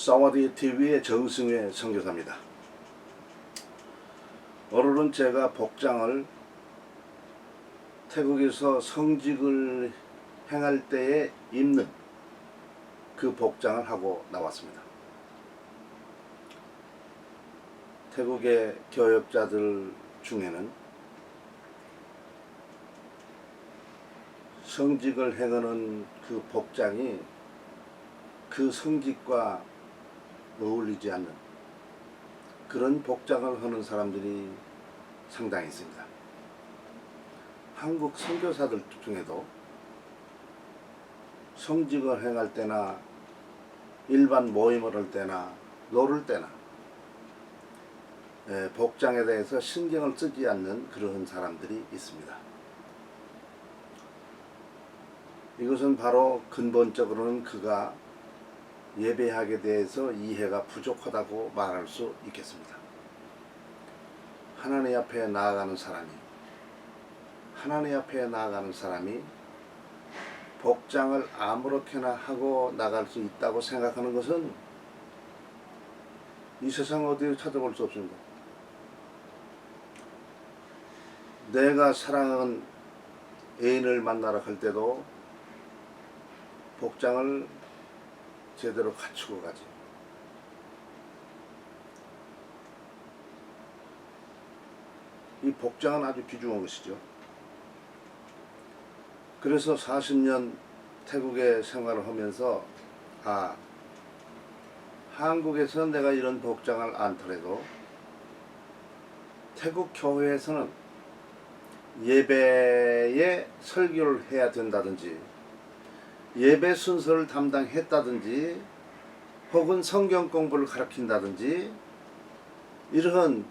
사와디 TV의 정승회 선교사입니다. 오늘은 제가 복장을 태국에서 성직을 행할 때에 입는 그 복장을 하고 나왔습니다. 태국의 교역자들 중에는 성직을 행하는 그 복장이 그 성직과 어울리지 않는 그런 복장을 하는 사람들이 상당히 있습니다. 한국 선교사들 중에도 성직을 행할 때나 일반 모임을 할 때나 놀을 때나 복장에 대해서 신경을 쓰지 않는 그런 사람들이 있습니다. 이것은 바로 근본적으로는 그가 예배학에 대해서 이해가 부족하다고 말할 수 있겠습니다. 하나님 앞에 나아가는 사람이 복장을 아무렇게나 하고 나갈 수 있다고 생각하는 것은 이 세상 어디에 찾아볼 수 없습니다. 내가 사랑하는 애인을 만나러 갈 때도 복장을 제대로 갖추고 가지. 이 복장은 아주 귀중한 것이죠. 그래서 40년 태국에 생활을 하면서 한국에서 내가 이런 복장을 않더라도 태국 교회에서는 예배에 설교를 해야 된다든지 예배 순서를 담당했다든지 혹은 성경 공부를 가르친다든지 이런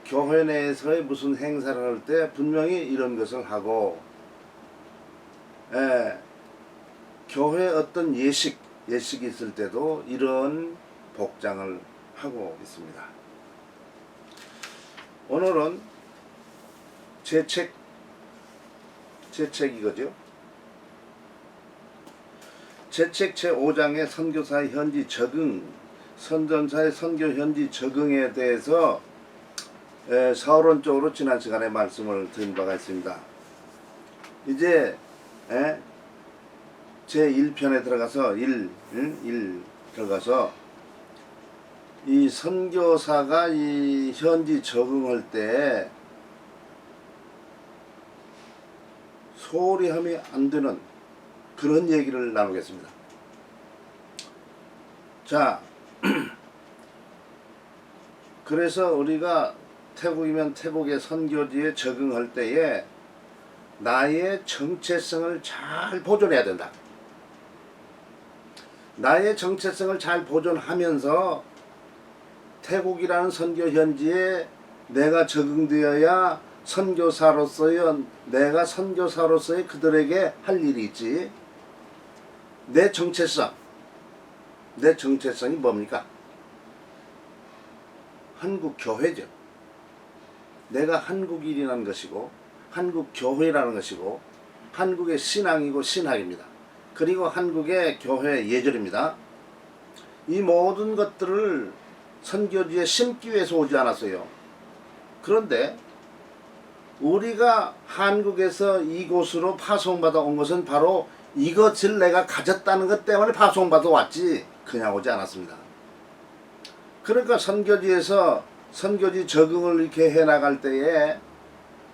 교회 내에서의 무슨 행사를 할 때 분명히 이런 것을 하고 교회 어떤 예식이 있을 때도 이런 복장을 하고 있습니다. 오늘은 제 책 이거죠. 제 책 제5장의 선교사의 현지 적응, 선전사의 선교 현지 적응에 대해서 사원론적으로 지난 시간에 말씀을 드린 바가 있습니다. 이제 제 1편에 들어가서 들어가서 이 선교사가 이 현지 적응할 때 소홀히 하면 안 되는 그런 얘기를 나누겠습니다. 자, 그래서 우리가 태국이면 태국의 선교지에 적응할 때에 나의 정체성을 잘 보존해야 된다. 나의 정체성을 잘 보존하면서 태국이라는 선교 현지에 내가 적응되어야 내가 선교사로서의 그들에게 할 일이 있지. 내 정체성이 뭡니까? 한국 교회죠. 내가 한국인이라는 것이고 한국 교회라는 것이고 한국의 신앙이고 신학입니다. 그리고 한국의 교회 예절입니다. 이 모든 것들을 선교지에 심기 위해서 오지 않았어요. 그런데 우리가 한국에서 이곳으로 파송받아 온 것은 바로 이것을 내가 가졌다는 것 때문에 파송받아 왔지 그냥 오지 않았습니다. 그러니까 선교지 적응을 이렇게 해나갈 때에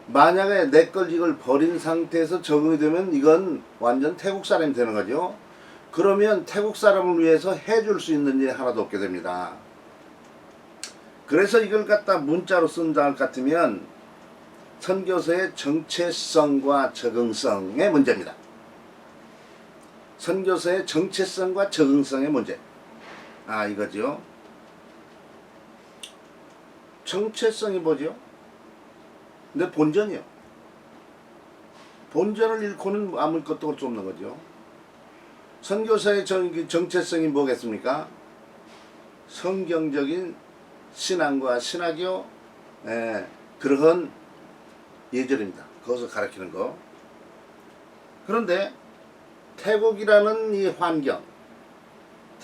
만약에 내 걸 이걸 버린 상태에서 적응이 되면 이건 완전 태국 사람이 되는 거죠. 그러면 태국 사람을 위해서 해줄 수 있는 일이 하나도 없게 됩니다. 그래서 이걸 갖다 문자로 쓴다 할 것 같으면 선교사의 정체성과 적응성의 문제입니다. 선교사의 정체성과 적응성의 문제. 이거죠. 정체성이 뭐죠? 내 본전이요. 본전을 잃고는 아무것도 할 수 없는 거죠. 선교사의 정체성이 뭐겠습니까? 성경적인 신앙과 신학교 그러한 예절입니다. 그것을 가르치는 거. 그런데 태국이라는 이 환경,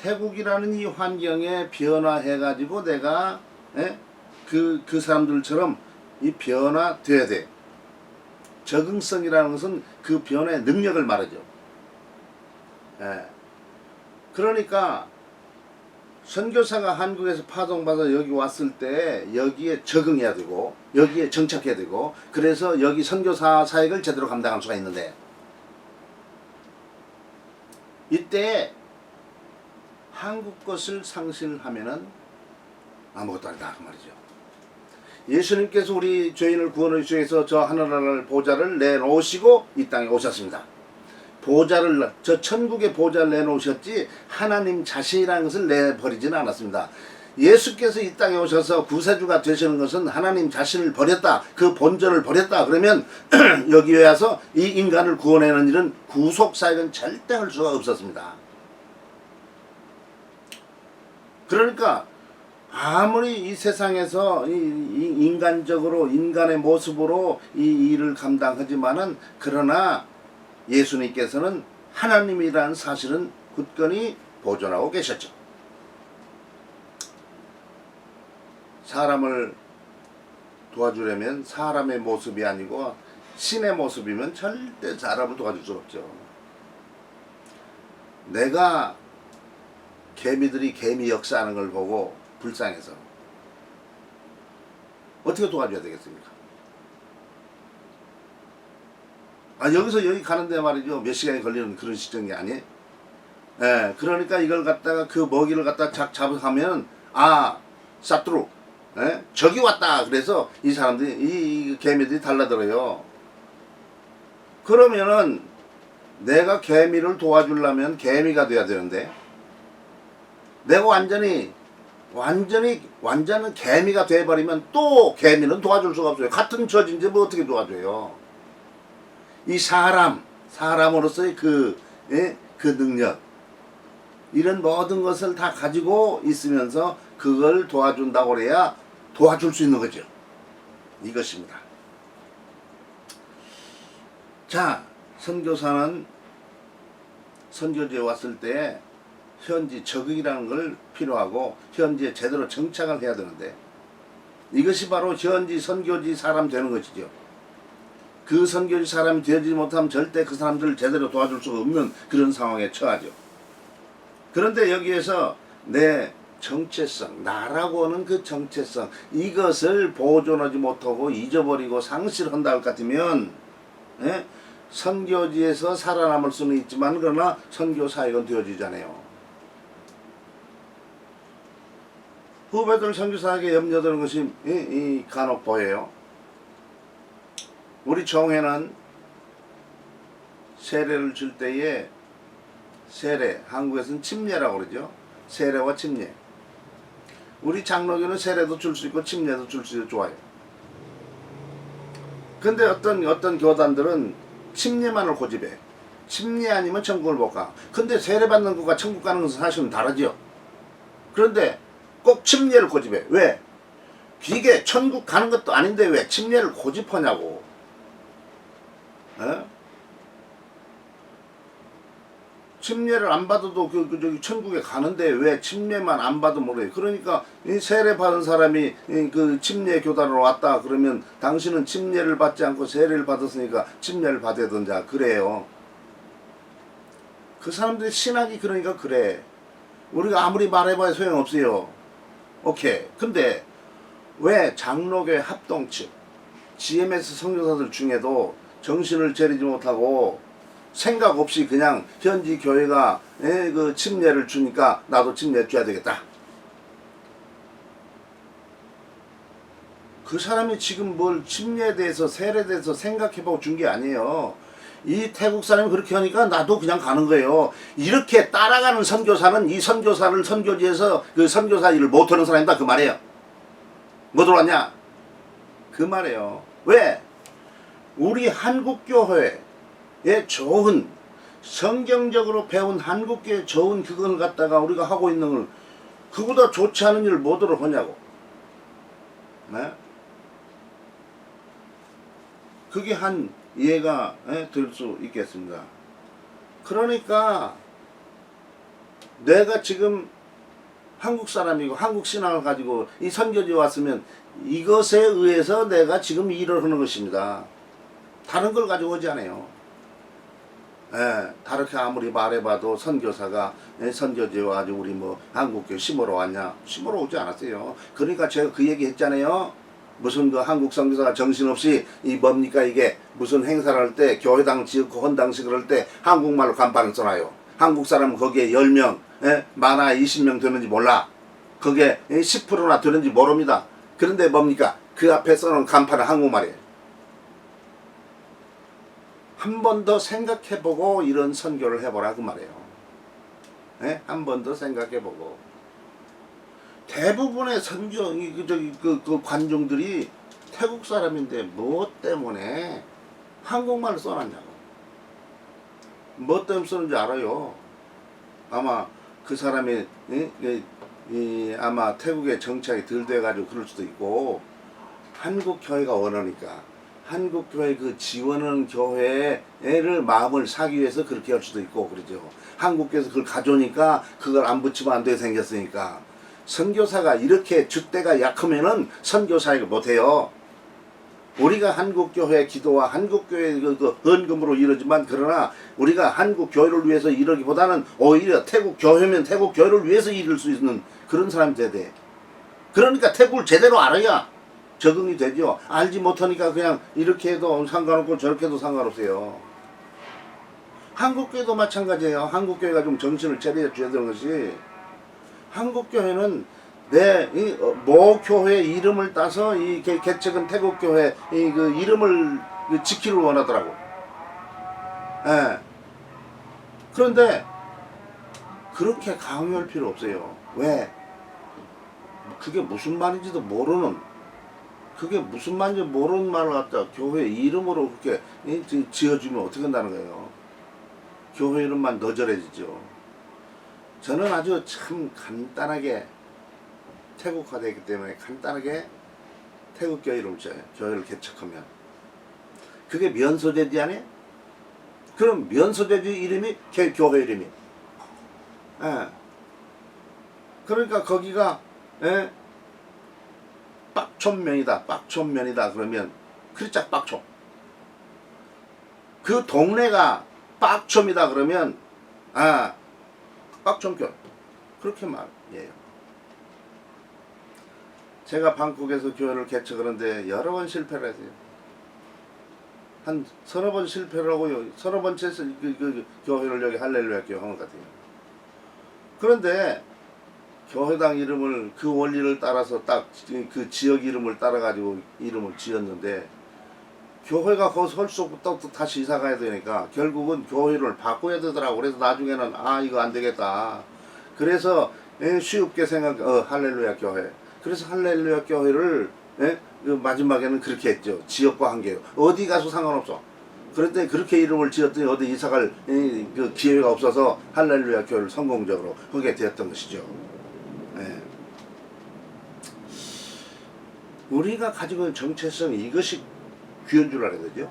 태국이라는 이 환경에 변화해가지고 내가 그 사람들처럼 이 변화돼야 돼. 적응성이라는 것은 그 변화의 능력을 말하죠. 예. 그러니까 선교사가 한국에서 파송받아 여기 왔을 때 여기에 적응해야 되고 여기에 정착해야 되고 그래서 여기 선교사 사역을 제대로 감당할 수가 있는데 이때 한국 것을 상실하면은 아무것도 아니다 그 말이죠. 예수님께서 우리 죄인을 구원해 주시기 위해서 저 하늘나라를 보좌를 내놓으시고 이 땅에 오셨습니다. 보좌를 저 천국의 보좌를 내놓으셨지 하나님 자신이라는 것을 내버리지는 않았습니다. 예수께서 이 땅에 오셔서 구세주가 되시는 것은 하나님 자신을 버렸다. 그 본전을 버렸다. 그러면 여기에 와서 이 인간을 구원하는 일은 구속사역은 절대 할 수가 없었습니다. 그러니까 아무리 이 세상에서 이 인간적으로 인간의 모습으로 이 일을 감당하지만은 그러나 예수님께서는 하나님이라는 사실은 굳건히 보존하고 계셨죠. 사람을 도와주려면 사람의 모습이 아니고 신의 모습이면 절대 사람을 도와줄 수 없죠. 내가 개미들이 개미 역사하는 걸 보고 불쌍해서 어떻게 도와줘야 되겠습니까? 여기서 여기 가는데 말이죠. 몇 시간이 걸리는 그런 시점이 아니에요. 예, 그러니까 이걸 갖다가 그 먹이를 갖다가 잡으면 쌉두루 저기 왔다. 그래서 이 사람들이 이 개미들이 달라들어요. 그러면은 내가 개미를 도와주려면 개미가 돼야 되는데 내가 완전히 개미가 돼버리면 또 개미는 도와줄 수가 없어요. 같은 처지인데 뭐 어떻게 도와줘요. 이 사람으로서의 그 능력 이런 모든 것을 다 가지고 있으면서 그걸 도와준다고 그래야 도와줄 수 있는 거죠. 이것입니다. 자, 선교사는 선교지에 왔을 때 현지 적응이라는 걸 필요하고 현지에 제대로 정착을 해야 되는데 이것이 바로 현지 선교지 사람 되는 것이죠. 그 선교지 사람이 되지 못하면 절대 그 사람들을 제대로 도와줄 수가 없는 그런 상황에 처하죠. 그런데 여기에서 내 정체성, 나라고 하는 그 정체성 이것을 보존하지 못하고 잊어버리고 상실한다 할 것 같으면 선교지에서 살아남을 수는 있지만 그러나 선교 사역은 되어지잖아요. 후배들 선교사에게 염려되는 것이 간혹 보여요. 우리 종회는 세례를 줄 때에 세례, 한국에서는 침례라고 그러죠. 세례와 침례. 우리 장로교는 세례도 줄 수 있고 침례도 줄 수 있고 좋아요. 근데 어떤 교단들은 침례만을 고집해. 침례 아니면 천국을 못 가. 근데 세례 받는 것과 천국 가는 것은 사실은 다르죠. 그런데 꼭 침례를 고집해. 왜? 이게 천국 가는 것도 아닌데 왜 침례를 고집하냐고. 침례를 안 받아도 저기 천국에 가는데 왜 침례만 안 받으면 그래. 그러니까 이 세례 받은 사람이 그 침례 교단으로 왔다 그러면 당신은 침례를 받지 않고 세례를 받았으니까 침례를 받아야 된다 그래요. 그 사람들의 신학이 그러니까 그래. 우리가 아무리 말해봐야 소용없어요. 오케이. 근데 왜 장로교회 합동측 GMS 선교사들 중에도 정신을 차리지 못하고 생각 없이 그냥 현지 교회가 그 침례를 주니까 나도 침례 줘야 되겠다. 그 사람이 지금 뭘 침례에 대해서 세례에 대해서 생각해보고 준 게 아니에요. 이 태국 사람이 그렇게 하니까 나도 그냥 가는 거예요. 이렇게 따라가는 선교사는 이 선교사를 선교지에서 그 선교사 일을 못하는 사람이다 그 말이에요. 뭐 들어왔냐? 그 말이에요. 왜? 우리 한국교회에 좋은 성경적으로 배운 한국교회 좋은 그걸 갖다가 우리가 하고 있는 걸 그보다 좋지 않은 일을 뭐더러 하냐고. 네? 그게 한 이해가 될 수 있겠습니다. 그러니까 내가 지금 한국 사람이고 한국 신앙을 가지고 이 선교지에 왔으면 이것에 의해서 내가 지금 일을 하는 것입니다. 다른 걸 가지고 오지 않아요. 예, 다르게 아무리 말해봐도 선교사가 선교지에 와가지고 우리 뭐 한국교회 심으러 왔냐? 심으러 오지 않았어요. 그러니까 제가 그 얘기 했잖아요. 무슨 그 한국 선교사가 정신없이 이 뭡니까 이게 무슨 행사를 할 때 교회당 지었고 헌당식을 할 때 한국말로 간판을 써놔요. 한국 사람은 거기에 10명, 많아 20명 되는지 몰라. 그게 10%나 되는지 모릅니다. 그런데 뭡니까? 그 앞에 써놓은 간판은 한국말이에요. 한 번 더 생각해보고 이런 선교를 해보라 그 말이에요. 한 번 더 생각해보고. 대부분의 선교 그 관중들이 태국 사람인데 뭐 때문에 한국말을 써놨냐고. 뭐 때문에 쓰는지 알아요. 아마 그 사람이 아마 태국에 정착이 덜 돼가지고 그럴 수도 있고, 한국 교회가 원하니까 한국 교회 그 지원하는 교회를 마음을 사기 위해서 그렇게 할 수도 있고 그러죠. 한국에서 그걸 가져오니까 그걸 안 붙이면 안 되게 생겼으니까. 선교사가 이렇게 줏대가 약하면은 선교사를 못해요. 우리가 한국교회 기도와 한국교회 그 헌금으로 이루지만, 그러나 우리가 한국교회를 위해서 이러기보다는 오히려 태국교회면 태국교회를 위해서 이룰 수 있는 그런 사람이 돼야 돼. 그러니까 태국을 제대로 알아야 적응이 되죠. 알지 못하니까 그냥 이렇게 해도 상관없고 저렇게 해도 상관없어요. 한국교회도 마찬가지예요. 한국교회가 좀 정신을 차려야 되는 것이, 한국교회는 모 교회 이름을 따서 이 개척은 태국교회 그 이름을 지키를 원하더라고. 예. 그런데 그렇게 강요할 필요 없어요. 왜? 그게 무슨 말인지도 모르는, 그게 무슨 말인지 모르는 말을 갖다 교회 이름으로 그렇게 지어주면 어떻게 한다는 거예요. 교회 이름만 너절해지죠. 저는 아주 참 간단하게 태국화되기 때문에 간단하게 태국교회 이름을 지어요. 교회를 개척하면. 그게 면소재지 아니에요? 그럼 면소재지 이름이 교회 이름이. 예. 그러니까 거기가 빡촌면이다. 빡촌면이다. 그러면 그리짝 빡촌. 그 동네가 빡촌이다. 그러면 빡촌교. 그렇게 말이에요. 제가 방콕에서 교회를 개척하는데 여러 번 실패를 했어요. 한 서너 번 실패를 하고 서너 번째 그 교회를 여기 할렐루야 교회 한 것 같아요. 그런데 교회당 이름을 그 원리를 따라서 딱 그 지역 이름을 따라 가지고 이름을 지었는데, 교회가 거기서 헐수부터 또 다시 이사 가야 되니까 결국은 교회를 바꿔야 되더라고. 그래서 나중에는 이거 안 되겠다. 그래서 쉽게 할렐루야 교회. 그래서 할렐루야 교회를 그 마지막에는 그렇게 했죠. 지역과 한계요. 어디 가서 상관없어. 그런데 그렇게 이름을 지었더니 어디 이사갈 그 기회가 없어서 할렐루야 교회를 성공적으로 하게 되었던 것이죠. 우리가 가지고 있는 정체성이 이것이 귀한 줄 알아야 되죠.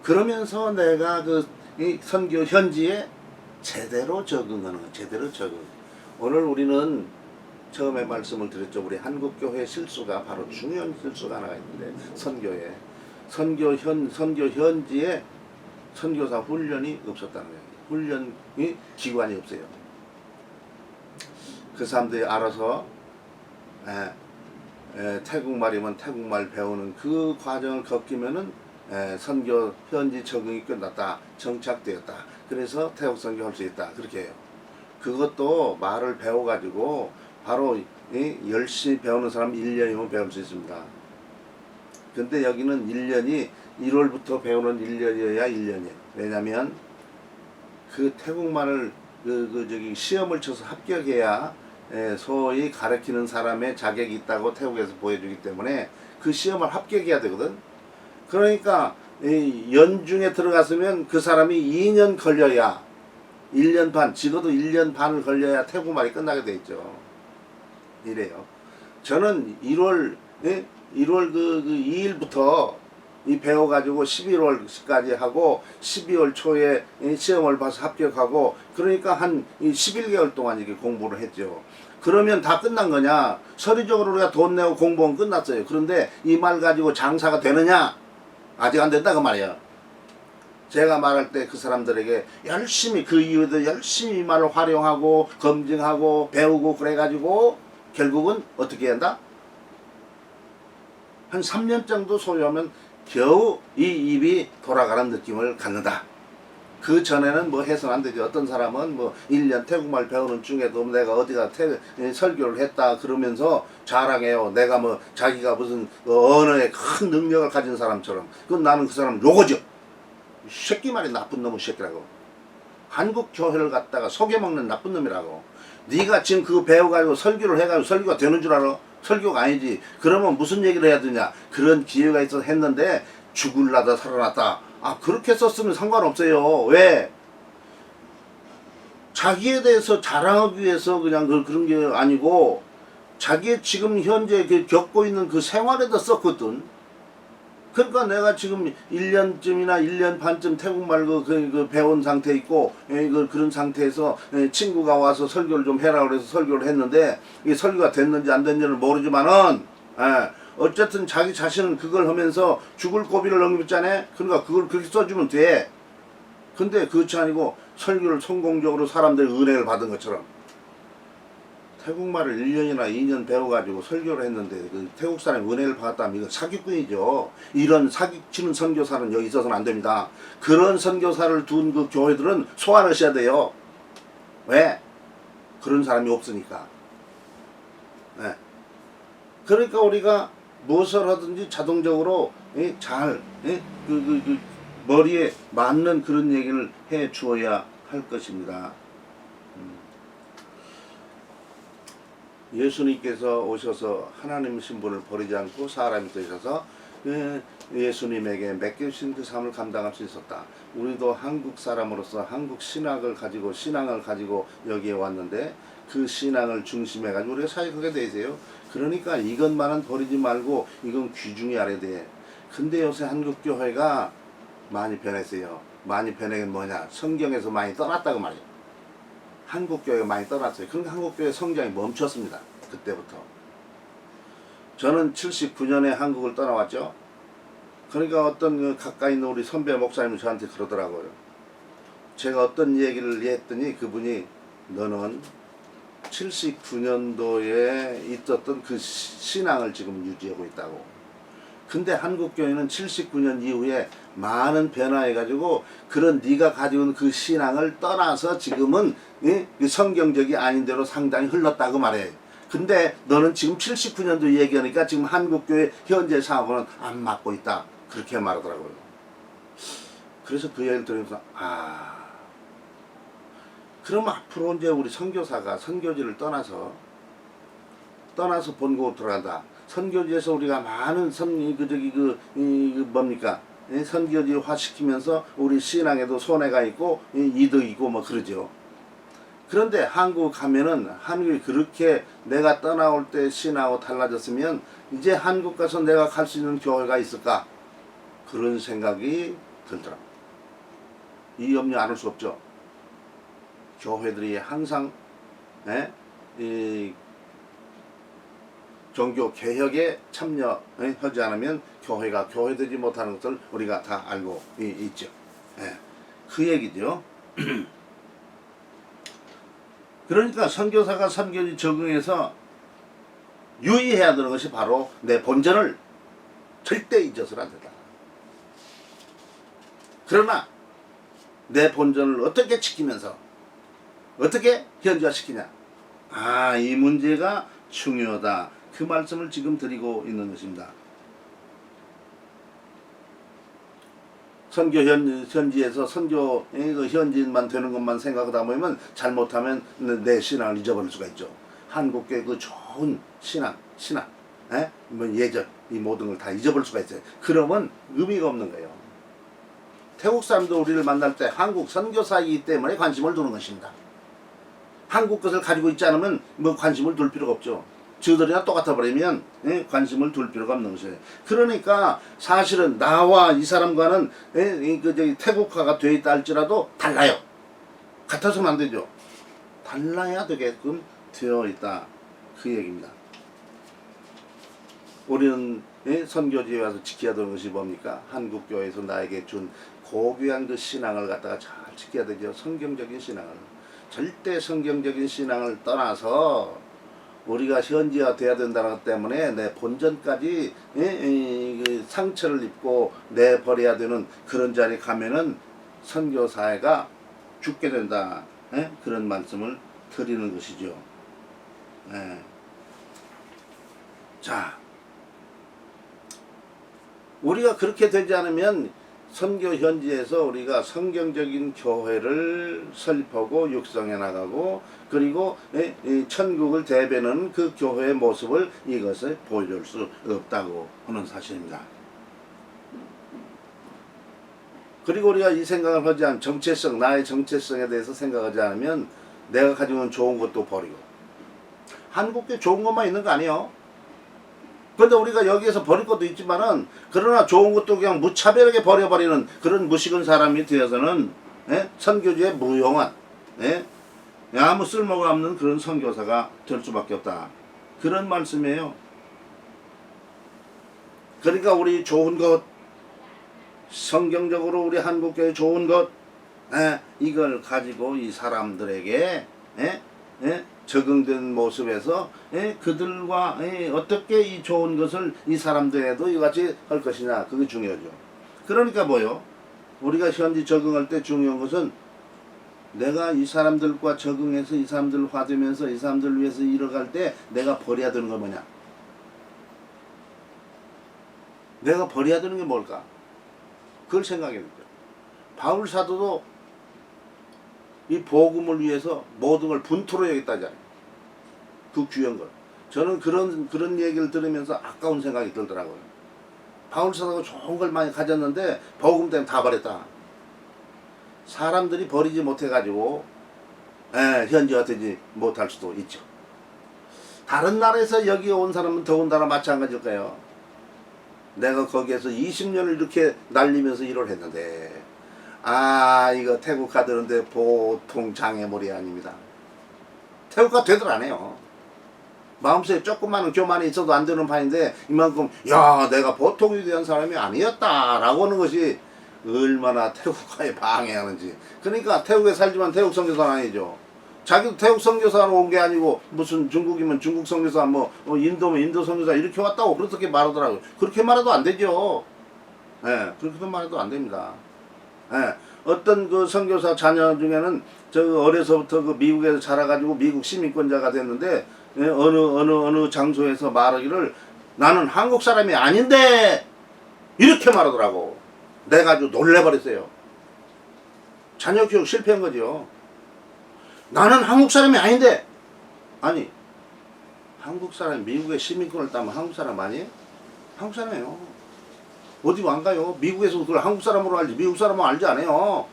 그러면서 내가 이 선교 현지에 제대로 적응하는 거, 제대로 적응. 오늘 우리는 처음에 말씀을 드렸죠. 우리 한국교회 실수가 바로 중요한 실수가 하나가 있는데, 선교 현지에 선교사 훈련이 없었다는 거예요. 훈련이 기관이 없어요. 그 사람들이 알아서 태국말이면 태국말 배우는 그 과정을 겪으면은 선교 현지 적응이 끝났다. 정착되었다. 그래서 태국 선교 할 수 있다. 그렇게 해요. 그것도 말을 배워가지고 바로 열심히 배우는 사람 1년이면 배울 수 있습니다. 근데 여기는 1년이 1월부터 배우는 1년이어야 1년이에요. 왜냐면 그 태국말을 시험을 쳐서 합격해야 소위 가르치는 사람의 자격이 있다고 태국에서 보여주기 때문에 그 시험을 합격해야 되거든. 그러니까 연중에 들어갔으면 그 사람이 2년 걸려야, 1년 반, 적어도 1년 반을 걸려야 태국말이 끝나게 돼 있죠. 이래요. 저는 1월 그 2일부터 이 배워가지고 11월까지 하고 12월 초에 시험을 봐서 합격하고 그러니까 한 11개월 동안 이렇게 공부를 했죠. 그러면 다 끝난 거냐? 서류적으로 우리가 돈 내고 공부는 끝났어요. 그런데 이 말 가지고 장사가 되느냐? 아직 안 된다 그 말이에요. 제가 말할 때 그 사람들에게 열심히 그 이후에도 열심히 이 말을 활용하고 검증하고 배우고 그래가지고 결국은 어떻게 한다? 한 3년 정도 소요하면 겨우 이 입이 돌아가는 느낌을 갖는다. 그 전에는 뭐 해서는 안 되죠. 어떤 사람은 뭐 1년 태국말 배우는 중에도 내가 어디가 설교를 했다 그러면서 자랑해요. 내가 뭐 자기가 무슨 언어에 큰 능력을 가진 사람처럼. 그건 나는 그 사람 요거죠. 이 새끼 말이 나쁜 놈의 새끼라고. 한국 교회를 갖다가 속여먹는 나쁜 놈이라고. 네가 지금 그거 배워가지고 설교를 해가지고 설교가 되는 줄 알아? 설교가 아니지. 그러면 무슨 얘기를 해야 되냐? 그런 기회가 있어서 했는데 죽을라다 살아났다. 아, 그렇게 썼으면 상관없어요. 왜? 자기에 대해서 자랑하기 위해서 그냥 그런 게 아니고 자기의 지금 현재 겪고 있는 그 생활에다 썼거든. 그러니까 내가 지금 1년쯤이나 1년 반쯤 태국말 그 배운 상태 있고 그런 상태에서 친구가 와서 설교를 좀 해라 그래서 설교를 했는데 이게 설교가 됐는지 안 됐는지는 모르지만은 어쨌든 자기 자신은 그걸 하면서 죽을 고비를 넘겼잖아. 그러니까 그걸 그렇게 써주면 돼. 근데 그렇지 아니고 설교를 성공적으로 사람들의 은혜를 받은 것처럼 태국말을 1년이나 2년 배워가지고 설교를 했는데 그 태국 사람의 은혜를 받았다면 이거 사기꾼이죠. 이런 사기치는 선교사는 여기 있어서는 안 됩니다. 그런 선교사를 둔 그 교회들은 소환하셔야 돼요. 왜? 그런 사람이 없으니까. 네. 그러니까 우리가 무엇을 하든지 자동적으로 잘 머리에 맞는 그런 얘기를 해 주어야 할 것입니다. 예수님께서 오셔서 하나님 신분을 버리지 않고 사람이 되셔서 예수님에게 맡겨주신 그 삶을 감당할 수 있었다. 우리도 한국 사람으로서 한국 신앙을 가지고 여기에 왔는데 그 신앙을 중심해 가지고 우리가 사역하게 되세요. 그러니까 이것만은 버리지 말고 이건 귀중히 알아야 돼. 근데 요새 한국 교회가 많이 변했어요. 많이 변한 게 뭐냐? 성경에서 많이 떠났다고 말이에요. 한국 교회가 많이 떠났어요. 그러니까 한국 교회 성장이 멈췄습니다. 그때부터. 저는 79년에 한국을 떠나왔죠. 그러니까 어떤 가까이 있는 우리 선배 목사님이 저한테 그러더라고요. 제가 어떤 얘기를 했더니 그분이 너는 79년도에 있었던 그 신앙을 지금 유지하고 있다고. 근데 한국교회는 79년 이후에 많은 변화해가지고 그런 네가 가지고 있는 그 신앙을 떠나서 지금은 성경적이 아닌 대로 상당히 흘렀다고 말해. 근데 너는 지금 79년도 얘기하니까 지금 한국교회 현재 상황은 안 맞고 있다. 그렇게 말하더라고요. 그래서 그 얘기를 들으면서 그럼 앞으로 이제 우리 선교사가 선교지를 떠나서 본국으로 들어간다. 선교지에서 우리가 많은 선교지화 시키면서 우리 신앙에도 손해가 있고 이득이고 뭐 그러죠. 그런데 한국 가면은 한국이 그렇게 내가 떠나올 때 신하고 달라졌으면 이제 한국 가서 내가 갈 수 있는 교회가 있을까? 그런 생각이 들더라고요. 이 염려 안 할 수 없죠. 교회들이 항상 이 종교 개혁에 참여하지 않으면 교회가 교회되지 못하는 것을 우리가 다 알고 있죠. 그 얘기죠. 그러니까 선교사가 선교지 적응해서 유의해야 되는 것이 바로 내 본전을 절대 잊어서는 안 된다. 그러나 내 본전을 어떻게 지키면서 어떻게 현지화시키냐. 이 문제가 중요하다. 그 말씀을 지금 드리고 있는 것입니다. 선교 현지에서 선교 현지인만 되는 것만 생각하다 보면 잘못하면 내 신앙을 잊어버릴 수가 있죠. 한국교회 그 좋은 신앙, 뭐 예절 이 모든 걸 다 잊어버릴 수가 있어요. 그러면 의미가 없는 거예요. 태국 사람도 우리를 만날 때 한국 선교사이기 때문에 관심을 두는 것입니다. 한국 것을 가지고 있지 않으면 뭐 관심을 둘 필요가 없죠. 저들이나 똑같아 버리면 관심을 둘 필요가 없는 것이에요. 그러니까 사실은 나와 이 사람과는 태국화가 되어 있다 할지라도 달라요. 같아서는 안 되죠. 달라야 되게끔 되어 있다, 그 얘기입니다. 우리는 선교지에 와서 지켜야 되는 것이 뭡니까? 한국교회에서 나에게 준 고귀한 그 신앙을 갖다가 잘 지켜야 되죠. 성경적인 신앙을. 절대 성경적인 신앙을 떠나서 우리가 현지화 돼야 된다는 것 때문에 내 본전까지 그 상처를 입고 내버려야 되는 그런 자리에 가면은 선교사회가 죽게 된다, 그런 말씀을 드리는 것이죠. 자, 우리가 그렇게 되지 않으면 선교 현지에서 우리가 성경적인 교회를 설립하고 육성해 나가고, 그리고 천국을 대변하는 그 교회의 모습을 이것을 보여줄 수 없다고 하는 사실입니다. 그리고 우리가 이 생각을 하지 않으면 정체성, 나의 정체성에 대해서 생각하지 않으면 내가 가지고 있는 좋은 것도 버리고, 한국에 좋은 것만 있는 거 아니에요. 근데 우리가 여기에서 버릴 것도 있지만은, 그러나 좋은 것도 그냥 무차별하게 버려버리는 그런 무식한 사람이 되어서는 선교지에 무용한 아무 쓸모가 없는 그런 선교사가 될 수밖에 없다, 그런 말씀이에요. 그러니까 우리 좋은 것, 성경적으로 우리 한국교회 좋은 것, 이걸 가지고 이 사람들에게 적응된 모습에서 그들과 어떻게 이 좋은 것을 이 사람들에도 이같이 할 것이냐, 그게 중요하죠. 그러니까 뭐요? 우리가 현지 적응할 때 중요한 것은 내가 이 사람들과 적응해서 이 사람들 화되면서 이 사람들 위해서 일어갈 때 내가 버려야 되는 건 뭐냐? 내가 버려야 되는 게 뭘까? 그걸 생각해야 돼요. 바울 사도도 이 복음을 위해서 모든 걸 분토로 여겼다잖아요. 그 귀한 걸. 저는 그런 얘기를 들으면서 아까운 생각이 들더라고요. 바울 사도가 좋은 걸 많이 가졌는데 복음 때문에 다 버렸다. 사람들이 버리지 못해가지고 현지화 되지 못할 수도 있죠. 다른 나라에서 여기 온 사람은 더군다나 마찬가지일 거예요. 내가 거기에서 20년을 이렇게 날리면서 일을 했는데, 이거 태국화 되는데 보통 장애물이 아닙니다. 태국화 되들 안 해요. 마음속에 조그마한 교만이 있어도 안 되는 판인데, 이만큼 내가 보통 위대한 사람이 아니었다 라고 하는 것이 얼마나 태국화에 방해하는지. 그러니까 태국에 살지만 태국 선교사는 아니죠. 자기도 태국 선교사로 온 게 아니고 무슨 중국이면 중국 선교사, 인도면 인도 선교사 이렇게 왔다고 그렇게 말하더라고요. 그렇게 말해도 안 되죠. 그렇게 말해도 안 됩니다. 어떤 그 선교사 자녀 중에는 어려서부터 그 미국에서 자라가지고 미국 시민권자가 됐는데, 어느 장소에서 말하기를 나는 한국 사람이 아닌데 이렇게 말하더라고. 내가 아주 놀래버렸어요. 자녀 교육 실패한 거죠. 나는 한국 사람이 아닌데, 아니 한국 사람이 미국의 시민권을 따면 한국 사람 아니에요? 한국 사람이에요. 어디 안 가요? 미국에서 그걸 한국 사람으로 알지 미국 사람으로 알지 않아요.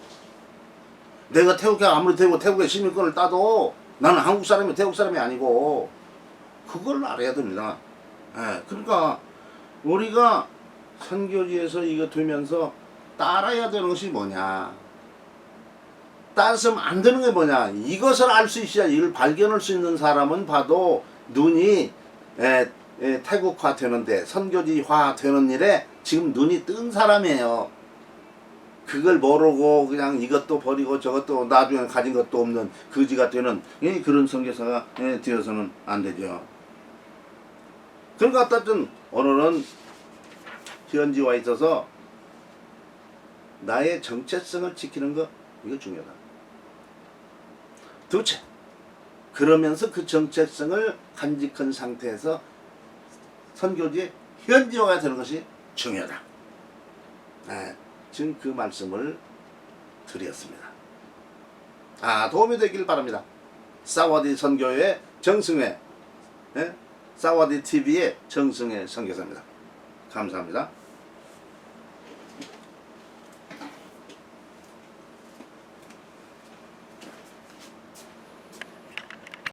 내가 태국에 아무리 태국의 시민권을 따도 나는 한국 사람이 태국 사람이 아니고, 그걸 알아야 됩니다. 그러니까 우리가 선교지에서 이거 되면서 따라야 되는 것이 뭐냐, 따라서는 안 되는 게 뭐냐, 이것을 알 수 있어야, 이걸 발견할 수 있는 사람은 봐도 눈이 태국화 되는데, 선교지화 되는 일에 지금 눈이 뜬 사람이에요. 그걸 모르고 그냥 이것도 버리고 저것도 나중에 가진 것도 없는 거지가 되는 그런 선교사가 되어서는 안 되죠. 그러니까 어쨌든 오늘은 현지와 있어서 나의 정체성을 지키는 거, 이거 중요하다. 둘째, 그러면서 그 정체성을 간직한 상태에서 선교지에 현지화가 되는 것이 중요하다. 지금 그 말씀을 드렸습니다. 도움이 되길 바랍니다. 사와디 선교회 정승회, 사와디 TV의 정승회 선교사입니다. 감사합니다.